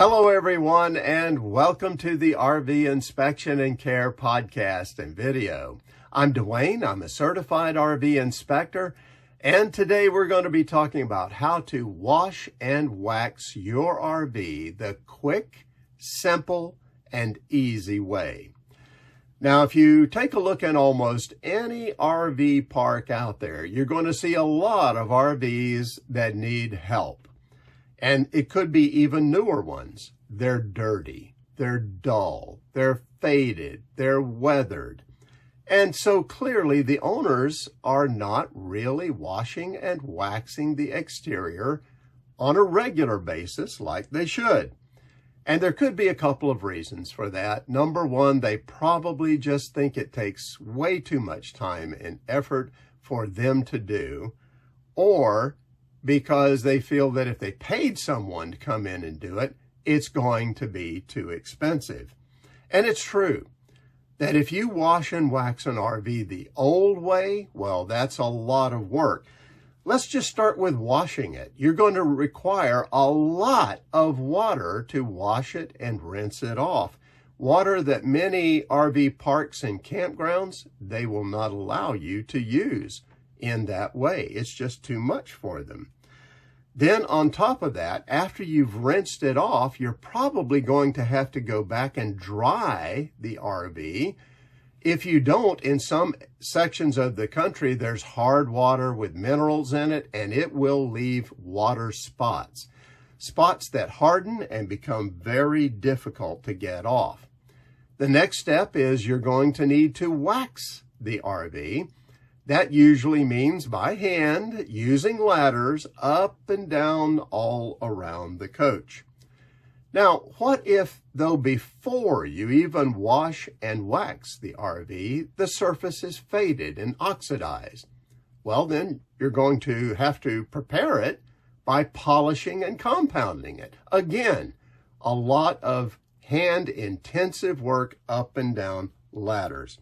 Hello everyone, and welcome to the RV Inspection and Care podcast and video. I'm Dwayne, I'm a certified RV inspector, and today we're going to be talking about how to wash and wax your RV the quick, simple, and easy way. Now, if you take a look at almost any RV park out there, you're going to see a lot of RVs that need help. And it could be even newer ones. They're dirty, they're dull, they're faded, they're weathered. And so clearly the owners are not really washing and waxing the exterior on a regular basis like they should. And there could be a couple of reasons for that. Number one, they probably just think it takes way too much time and effort for them to do, or because they feel that if they paid someone to come in and do it, it's going to be too expensive. And it's true that if you wash and wax an RV the old way, well, that's a lot of work. Let's just start with washing it. You're going to require a lot of water to wash it and rinse it off. Water that many RV parks and campgrounds, they will not allow you to use in that way. It's just too much for them. Then on top of that, after you've rinsed it off, you're probably going to have to go back and dry the RV. If you don't, in some sections of the country, there's hard water with minerals in it, and it will leave water spots. Spots that harden and become very difficult to get off. The next step is you're going to need to wax the RV. That usually means by hand, using ladders up and down all around the coach. Now, what if, though, before you even wash and wax the RV, the surface is faded and oxidized? Well, then you're going to have to prepare it by polishing and compounding it. Again, a lot of hand-intensive work up and down ladders.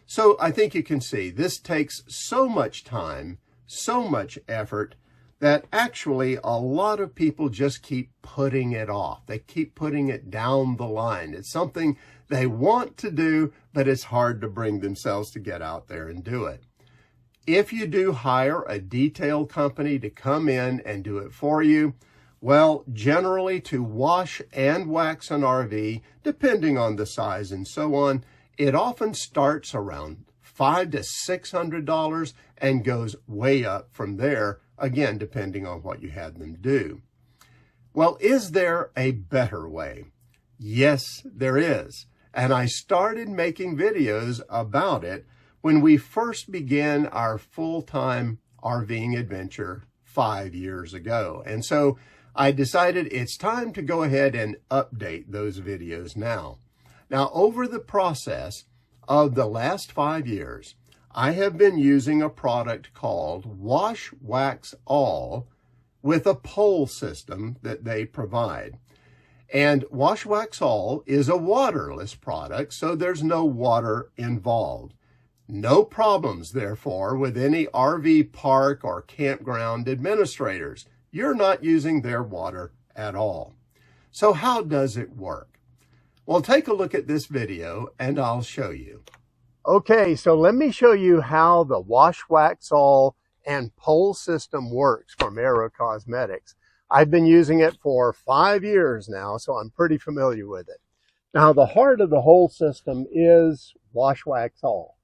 So I think you can see this takes so much time, so much effort, that actually a lot of people just keep putting it off. They keep putting it down the line. It's something they want to do, but it's hard to bring themselves to get out there and do it. If you do hire a detail company to come in and do it for you, well, generally to wash and wax an RV, depending on the size and so on, it often starts around $500 to $600 and goes way up from there, again, depending on what you had them do. Well, is there a better way? Yes, there is. And I started making videos about it when we first began our full-time RVing adventure 5 years ago. And so I decided it's time to go ahead and update those videos now. Now, over the process of the last 5 years, I have been using a product called Wash Wax All with a pole system that they provide. And Wash Wax All is a waterless product, so there's no water involved. No problems, therefore, with any RV park or campground administrators. You're not using their water at all. So how does it work? Well, take a look at this video and I'll show you. Okay, so let me show you how the Wash Wax All and pole system works from Aero Cosmetics. I've been using it for 5 years now, so I'm pretty familiar with it. Now, the heart of the whole system is Wash Wax All.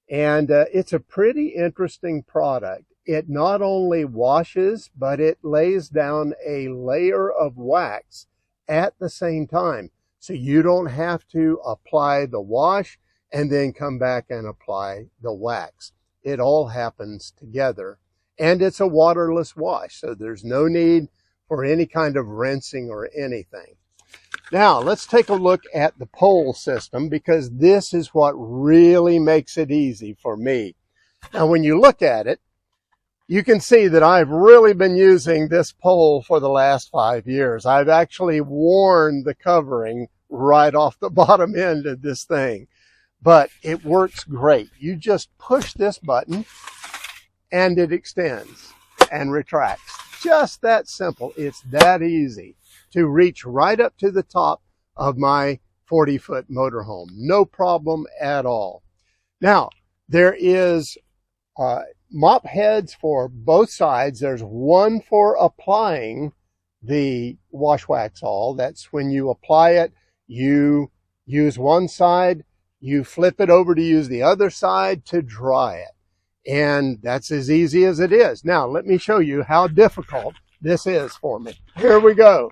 And it's a pretty interesting product. It not only washes, but it lays down a layer of wax at the same time. So you don't have to apply the wash and then come back and apply the wax. It all happens together. And it's a waterless wash, so there's no need for any kind of rinsing or anything. Now, let's take a look at the pole system, because this is what really makes it easy for me. Now, when you look at it, you can see that I've really been using this pole for the last 5 years. I've actually worn the covering right off the bottom end of this thing, but it works great. You just push this button and it extends and retracts. Just that simple. It's that easy. to reach right up to the top of my 40-foot motorhome. No problem at all. Now, there is mop heads for both sides. There's one for applying the wash wax all. That's when you apply it, you use one side, you flip it over to use the other side to dry it. And that's as easy as it is. Now, let me show you how difficult this is for me. Here we go.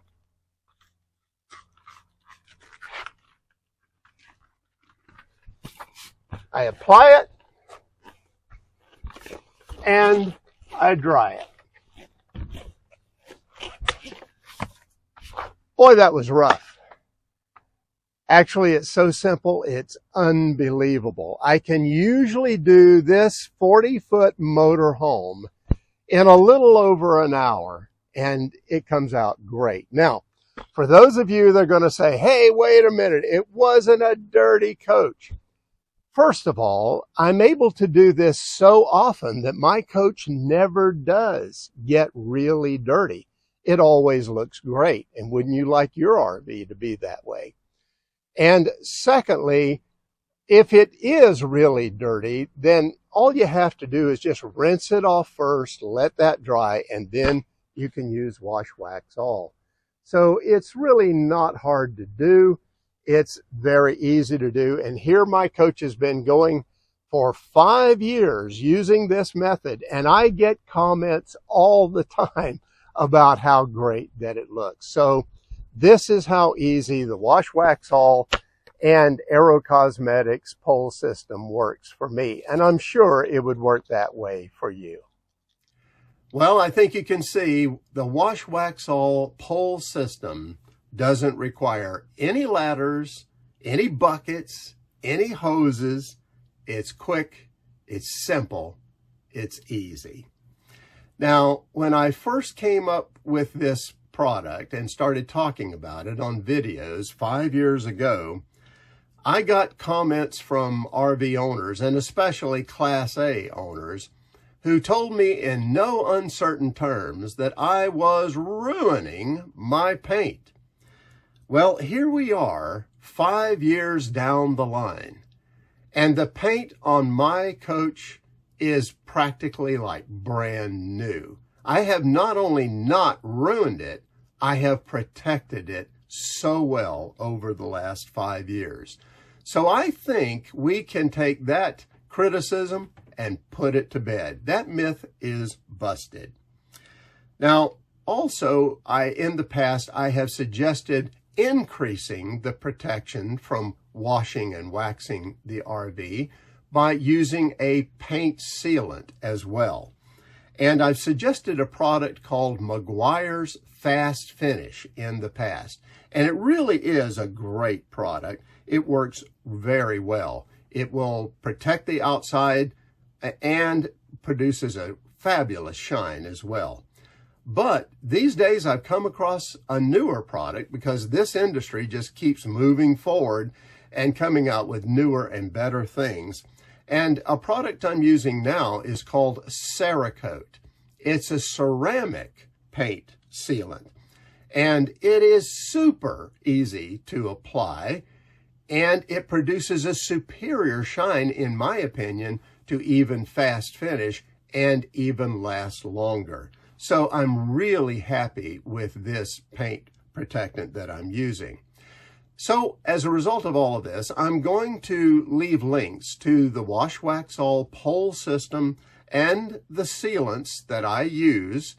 I apply it and I dry it. Boy, that was rough. Actually, it's so simple, it's unbelievable. I can usually do this 40-foot motorhome in a little over an hour, and it comes out great. Now, for those of you that are going to say, hey, wait a minute, it wasn't a dirty coach. First of all, I'm able to do this so often that my coach never does get really dirty. It always looks great. And wouldn't you like your RV to be that way? And secondly, if it is really dirty, then all you have to do is just rinse it off first, let that dry, and then you can use wash wax all. So it's really not hard to do. It's very easy to do. And here my coach has been going for 5 years using this method, and I get comments all the time about how great that it looks. So this is how easy the wash wax all and Aero Cosmetics pole system works for me. And I'm sure it would work that way for you. Well, I think you can see the wash wax all pole system doesn't require any ladders, any buckets, any hoses. It's quick, it's simple, it's easy. Now, when I first came up with this product and started talking about it on videos 5 years ago, I got comments from RV owners, and especially Class A owners, who told me in no uncertain terms that I was ruining my paint. Well, here we are 5 years down the line, and the paint on my coach is practically like brand new. I have not only not ruined it, I have protected it so well over the last 5 years. So I think we can take that criticism and put it to bed. That myth is busted. Now, also, in the past, I have suggested increasing the protection from washing and waxing the RV by using a paint sealant as well. And I've suggested a product called Meguiar's Fast Finish in the past. And it really is a great product. It works very well. It will protect the outside and produces a fabulous shine as well. But these days I've come across a newer product because this industry just keeps moving forward and coming out with newer and better things. And a product I'm using now is called Cerakote. It's a ceramic paint sealant, and it is super easy to apply, and it produces a superior shine, in my opinion, to even Fast Finish and even last longer. So I'm really happy with this paint protectant that I'm using. So as a result of all of this, I'm going to leave links to the Wash Wax All pole system and the sealants that I use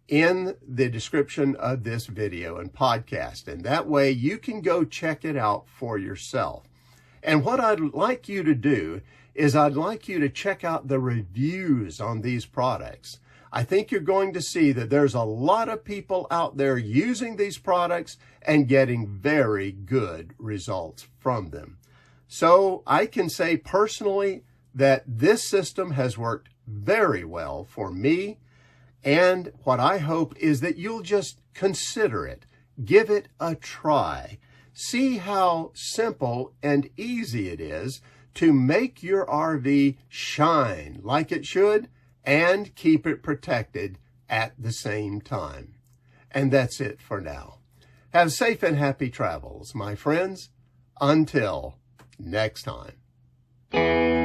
in the description of this video and podcast. And that way you can go check it out for yourself. And what I'd like you to do is I'd like you to check out the reviews on these products. I think you're going to see that there's a lot of people out there using these products and getting very good results from them. So I can say personally that this system has worked very well for me. And what I hope is that you'll just consider it. Give it a try. See how simple and easy it is to make your RV shine like it should and keep it protected at the same time. And that's it for now. Have safe and happy travels, my friends. Until next time.